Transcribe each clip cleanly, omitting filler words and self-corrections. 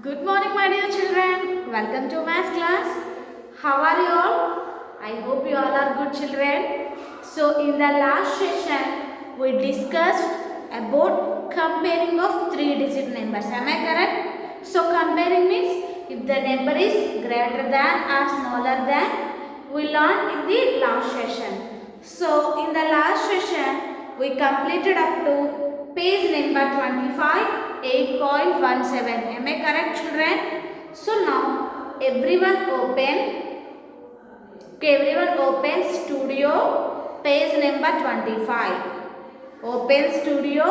Good morning, my dear children. Welcome to math class. How are you all? I hope you all are good children. So, in the last session, we discussed about comparing of three-digit numbers. Am I correct? So, comparing means if the number is greater than or smaller than, we learned in the last session. So, in the last session, we completed up to page number 25. 8.17. Am I correct, children? So now everyone open Studio page number 25. Open Studio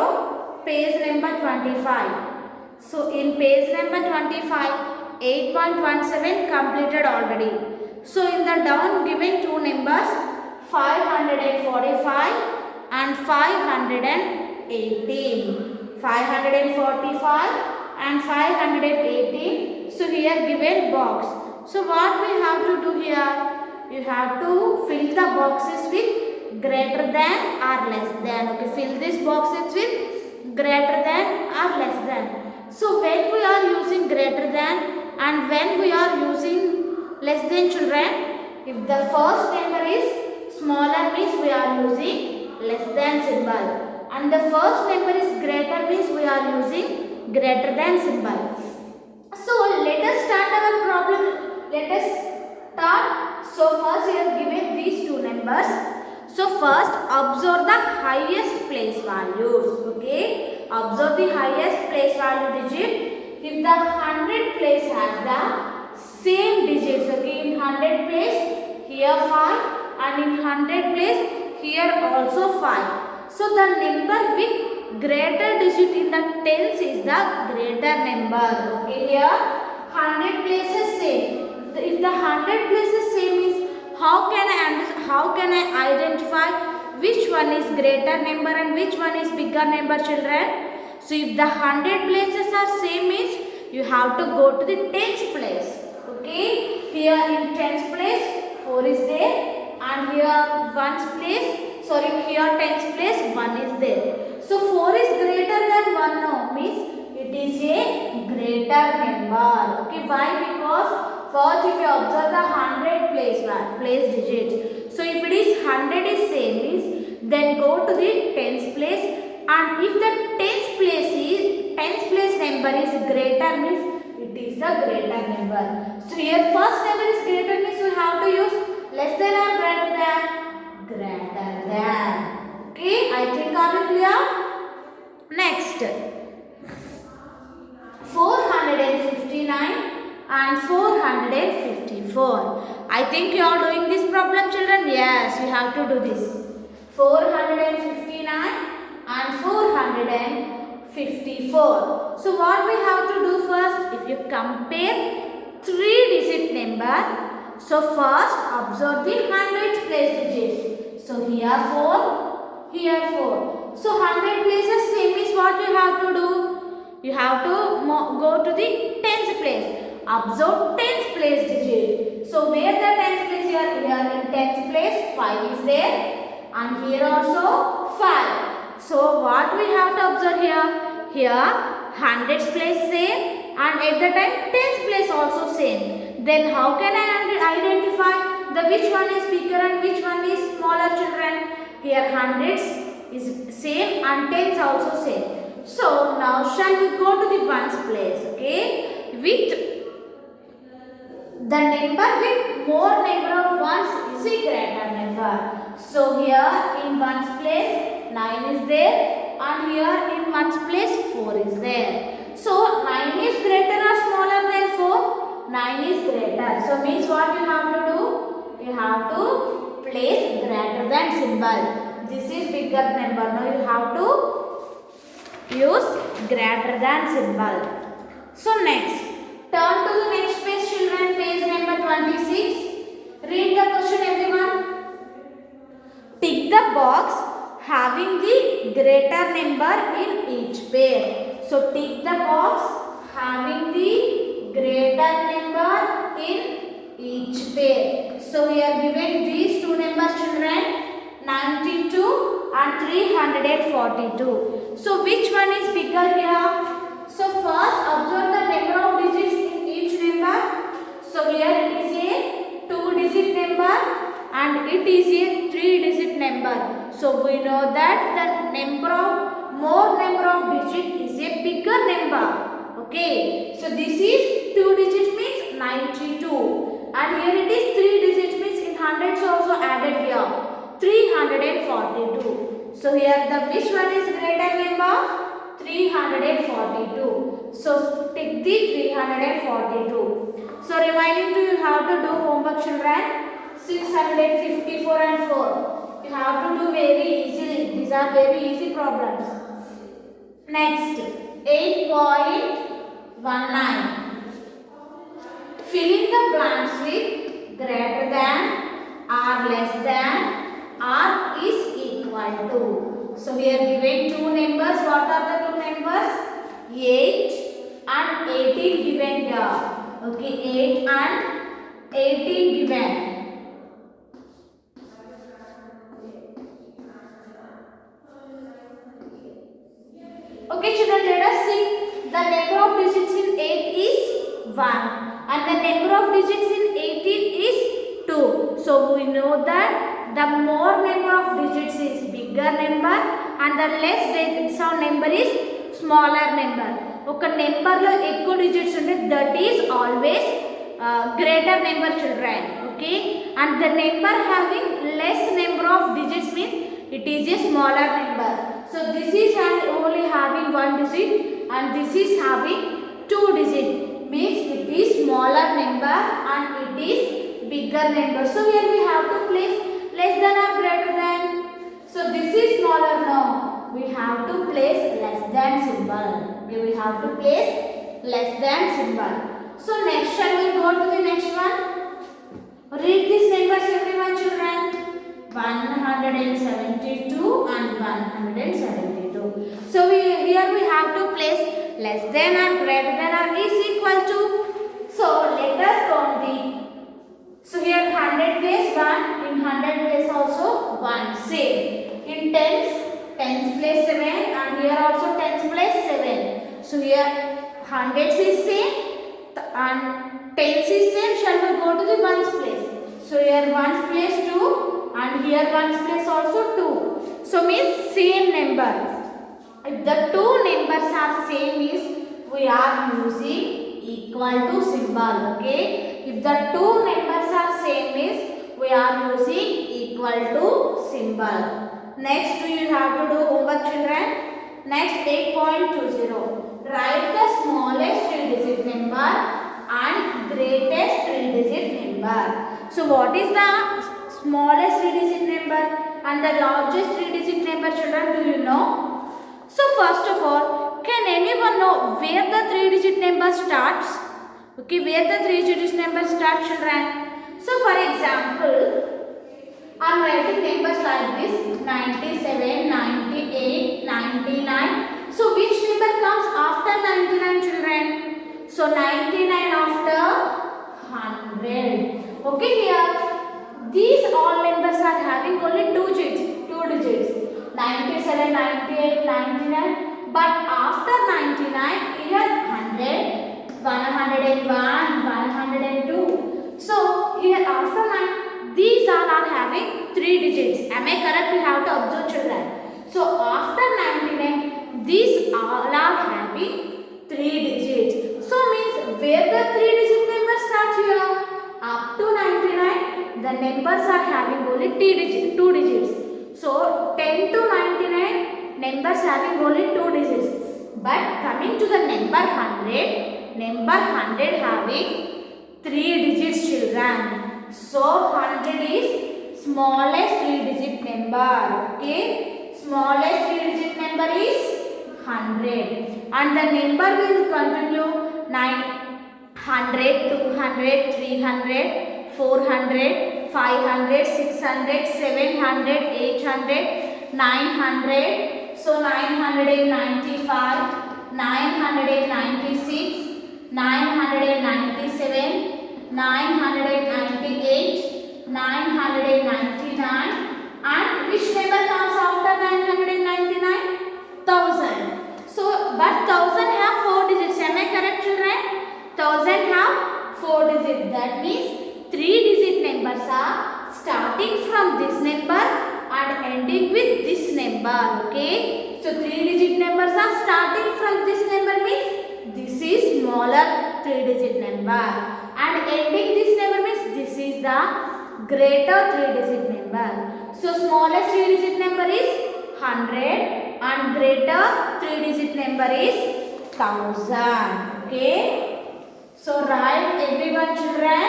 page number 25. So in page number 25, 8.17 completed already. So in the down given two numbers 545 and 518. 545 and 518. So here given box. So what we have to do here? You have to fill the boxes with greater than or less than. Okay, fill these boxes with greater than or less than. So when we are using greater than and when we are using less than, children, if the first number is smaller means we are using less than symbol. And the first number is greater means we are using greater than symbol. So let us start our problem. Let us start. So first we have given these two numbers. So first observe the highest place values. Okay. Observe the highest place value digit. If the 100 place has the same digits. Okay. In 100 place here 5 and in 100 place here also 5. So the number with greater digit in the tens is the greater number. Okay, here 100 places same. If the 100 places same is how can I identify which one is greater number and which one is bigger number, children? So if the 100 places are same means you have to go to the tens place. Okay, here in tens place 4 is there and here ones place. Sorry, here tens place 1 is there. So 4 is greater than 1 now means it is a greater number. Okay, why? Because first if you observe the 100 place digits. So if it is 100 is same means then go to the tens place, and if the tens place number is greater means it is the greater number. So here first number is greater means we have to use less than or greater than? Greater than. Okay, I think are you clear? Next, 459 and 454. I think you are doing this problem, children. Yes, you have to do this. 459 and 454. So what we have to do first? If you compare three-digit number, so first observe the hundreds place digits. So here 4, here 4. So 100 places same is what you have to do. You have to go to the tens place. Observe tens place digit. So where the tens place here? Here in tens place 5 is there and here also 5. So what we have to observe here? Here hundreds place same and at the time tens place also same. Then how can I identify the which one is bigger and which one is smaller, children? Here hundreds is same and tens also same. So now shall we go to the ones place? Okay, with the number with more number of ones is a greater number. So here in ones place 9 is there and here in ones place 4 is there. So 9 is greater or smaller than 4? 9 is greater. So means what you have to do? You have to place greater than symbol. This is bigger number. Now you have to use greater than symbol. So next, turn to the next page, children. Page number 26. Read the question, everyone. Tick the box having the greater number in each pair. So tick the box having the greater number in each pair. So we are given these two numbers, children, 92 and 342. So which one is bigger here? So first observe the number of digits it is a 3-digit number. So we know that the more number of digit is a bigger number. Okay, so this is 2 digits means 92, and here it is 3 digits means in hundreds also added here 342. So here the which one is greater number? 342. So take the 342. So reminding to you how to do homework, children. 654 and 4. You have to do very easily. These are very easy problems. Next, 8.19. Fill in the blanks with greater than, or less than, or is equal to. So we are given two numbers. What are the two numbers? 8 and 18 given here. Okay, 8 and 18 given. Okay children, let us see. The number of digits in 8 is 1 and the number of digits in 18 is 2. So we know that the more number of digits is bigger number and the less digits of number is smaller number. ఒక number లో ఎక్కువ digits ఉంటే that is always greater number, children. Okay, and the number having less number of digits means it is a smaller number. So this is only having one digit and this is having two digit, means it is smaller number and it is bigger number. So here we have to place less than or greater than. So this is smaller now. We have to place less than symbol. We have to place less than symbol. So next shall we go to the next one. Read these numbers everyone, children. 172 and 172. So here we have to place less than and greater than or is equal to. So let us count the. So here 100 place 1, in 100 place also 1. Same. In tens place 7 and here also tens place 7. So here hundreds is same and tens is same. Shall we go to the ones place? So here ones place 2 and here ones place also 2. So means same number. If the two numbers are same means we are using equal to symbol. Okay, if the two numbers are same means we are using equal to symbol. Next you have to do homework, children. Next 8.20. Write the smallest 3-digit number and greatest 3-digit number. So what is the smallest 3-digit number and the largest 3-digit number, children? Do you know? So first of all, can anyone know where the 3-digit number starts? Okay, where the 3-digit number starts, children? So for example, I am writing numbers like this: 97, 98, 99. So which number comes after 99, children? So 99 after 100. Okay, here these all numbers are having only two digits. 97, 98, 99. But after 99, here 100, 101, 102. So here after 9, these all are having 3 digits. Am I correct? You have to observe, children. So after 99, these all are having 3 digits. So means where the 3-digit number starts here? Up to 99, the numbers are having only 2 digits. So 10 to 99, numbers having only 2 digits. But coming to the number 100 having 3 digits, children. So 100 is smallest 3-digit number. Okay, smallest 3-digit number is 100 and the number will continue 900, 200, 300, 400, 500, 600, 700, 800, 900. So 995, 996, 997, 998, 999, and which number comes after 999? 1000. So but 1000 have 4 digits. Am I correct, children? 1000 have 4 digits. That means 3-digit numbers are starting from this number and ending with this number. Okay. So 3-digit numbers are starting from this number means this is smaller 3-digit number and ending this number means this is the greater 3-digit number. So smallest 3-digit number is 100 and greater 3-digit number is 1000. Okay. So write everyone children.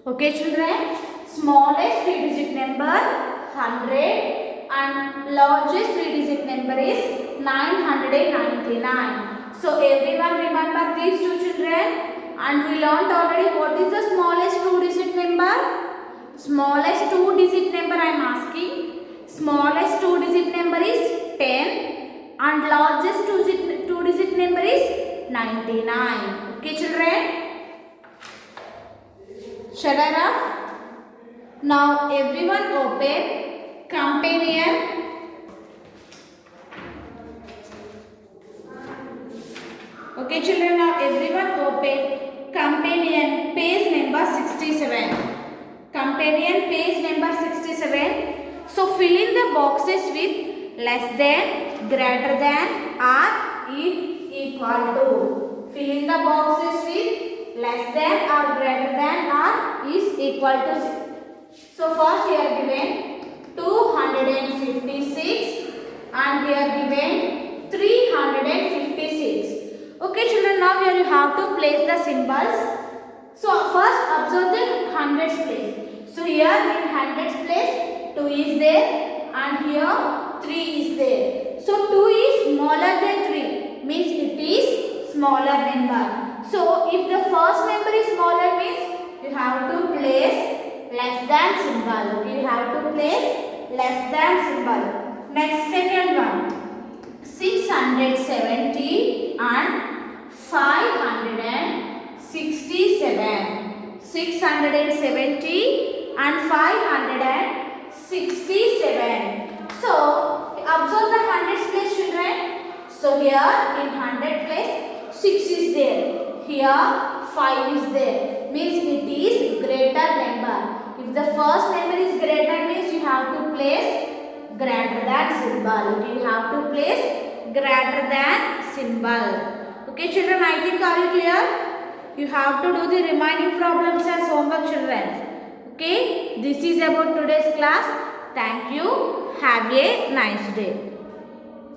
Okay children. Smallest 3-digit number 100 and largest 3-digit number is 999. So everyone remember these two children. And we learnt already what is the smallest 2-digit number. Smallest 2-digit number I am asking. Smallest 2-digit number is 10 and largest 2-digit number is 99. Okay children. Shut up. Now everyone open companion. Okay children, now everyone open companion page number 67. Companion page number 67. So fill in the boxes with less than, greater than or equal to. Fill in the boxes with less than or greater than or is equal to. So first here given 256 and here given 356. Okay children, now here you have to place the symbols. So first observe the hundreds place. So here in hundreds place 2 is there and here 3 is there. So 2 is smaller than 3 means it is smaller number. So if the first number is smaller means you have to place less than symbol. Okay, you have to place less than symbol. Next second one 670 and 567. 670 and 567. So observe the hundreds place children. So here in 100 place 6 is there. Here 5 is there. Means it is greater number. If the first number is greater means you have to place greater than symbol. Okay, you have to place greater than symbol. Okay children, I think are you clear? You have to do the remaining problems as homework children. Okay, this is about today's class. Thank you. Have a nice day.